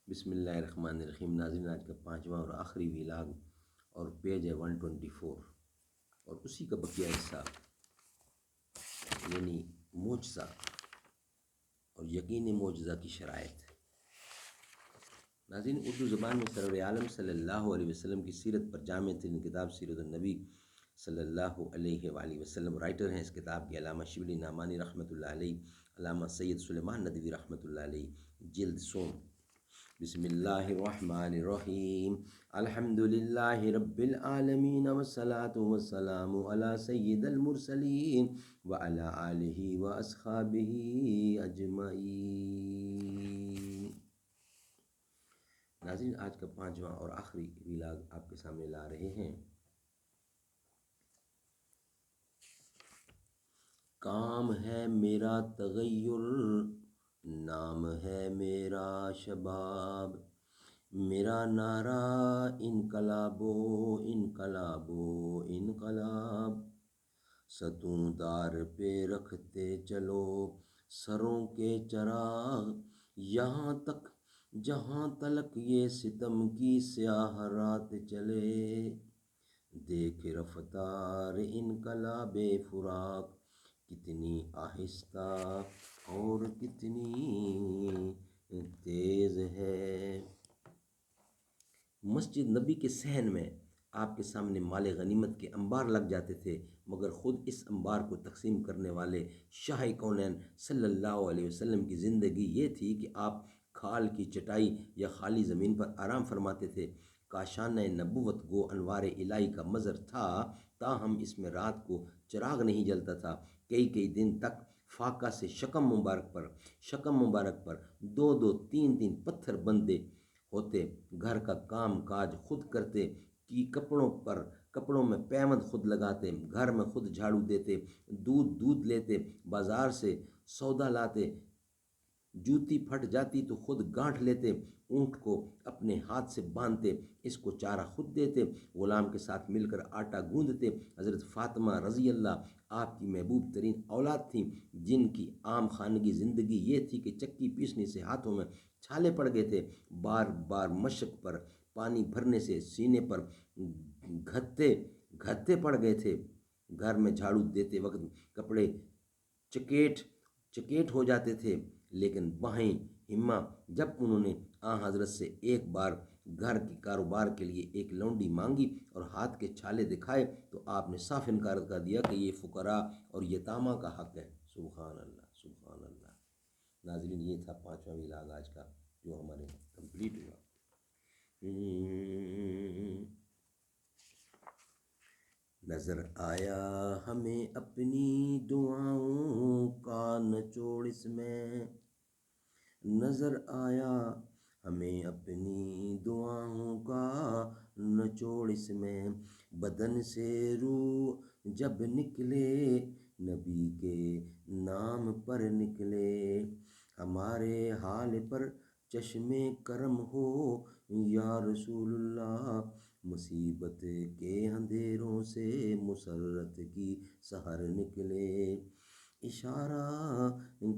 بسم اللہ الرحمن الرحیم۔ ناظرین، آج کا پانچواں اور آخری ویلاگ اور پیج ہے 124 اور اسی کا بقیہ حصہ یعنی معجزہ اور یقین معجزہ کی شرائط۔ ناظرین، اردو زبان میں سرور عالم صلی اللہ علیہ وسلم کی سیرت پر جامع ترین کتاب سیرت النبی صلی اللہ علیہ وآلہ وسلم۔ رائٹر ہیں اس کتاب کے علامہ شبلی نعمانی رحمۃ اللہ علیہ، علامہ سید سلیمان ندوی رحمۃ اللہ علیہ، جلد سوم۔ بسم اللہ الرحمن الرحیم۔ الحمد للہ رب العالمین والصلاة والسلام علی سید المرسلین وعلی آلہ واصحابہ اجمعین۔ ناظرین، آج کا پانچواں اور آخری ویلاگ آپ کے سامنے لا رہے ہیں۔ کام ہے میرا تغیر، نام ہے میرا شباب، میرا نعرہ انقلاب و انقلاب و انقلاب، ستون دار پہ رکھتے چلو سروں کے چراغ، یہاں تک جہاں تلک یہ ستم کی سیاہ رات چلے، دیکھ رفتار انقلاب فراق کتنی آہستہ اور کتنی تیز ہے۔ مسجد نبی کے صحن میں آپ کے سامنے مال غنیمت کے انبار لگ جاتے تھے، مگر خود اس انبار کو تقسیم کرنے والے شاہ کونین صلی اللہ علیہ وسلم کی زندگی یہ تھی کہ آپ کھال کی چٹائی یا خالی زمین پر آرام فرماتے تھے۔ کاشانہ نبوت گو انوار الہی کا مظہر تھا، تاہم اس میں رات کو چراغ نہیں جلتا تھا۔ کئی دن تک فاقہ سے شکم مبارک پر دو دو تین تین پتھر بندے ہوتے، گھر کا کام کاج خود کرتے، کی کپڑوں میں پیوند خود لگاتے، گھر میں خود جھاڑو دیتے، دودھ لیتے، بازار سے سودا لاتے، جوتی پھٹ جاتی تو خود گانٹھ لیتے، اونٹ کو اپنے ہاتھ سے باندھتے، اس کو چارہ خود دیتے، غلام کے ساتھ مل کر آٹا گوندتے۔ حضرت فاطمہ رضی اللہ آپ کی محبوب ترین اولاد تھیں، جن کی عام خانگی زندگی یہ تھی کہ چکی پیسنے سے ہاتھوں میں چھالے پڑ گئے تھے، بار بار مشق پر پانی بھرنے سے سینے پر گھتے پڑ گئے تھے، گھر میں جھاڑو دیتے وقت کپڑے چکیٹ ہو جاتے تھے، لیکن باہیں ہمہ جب انہوں نے حضرت سے ایک بار گھر کے کاروبار کے لیے ایک لونڈی مانگی اور ہاتھ کے چھالے دکھائے تو آپ نے صاف انکار کر دیا کہ یہ فقراء اور یتامہ کا حق ہے۔ سبحان اللہ، سبحان اللہ۔ ناظرین، یہ تھا پانچواں ویلاگ آج کا جو ہمارے کمپلیٹ ہوا۔ نظر آیا ہمیں اپنی دعاؤں کا نچوڑ اس میں، نظر آیا ہمیں اپنی دعاؤں کا نچوڑ اس میں، بدن سے روح جب نکلے نبی کے نام پر نکلے، ہمارے حال پر چشم کرم ہو یا رسول اللہ، مصیبت کے اندھیروں سے مسرت کی سحر نکلے، اشارہ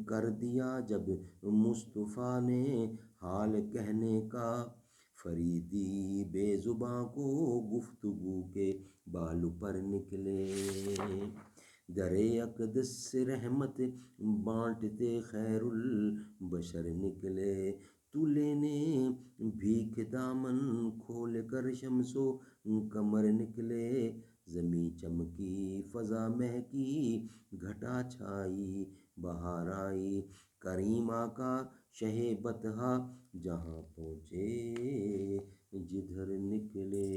کر دیا جب مصطفیٰ نے حال کہنے کا، فریدی بے زباں کو گفتگو کے بال پر نکلے، در اقدس سے رحمت بانٹتے خیر البشر نکلے، تو لینے بھیک دامن کھول کر شمس و قمر نکلے، زمیں چمکی فضا مہکی گھٹا چھائی بہار آئی، کریم آقا شہ بطحا جہاں پہنچے جدھر نکلے۔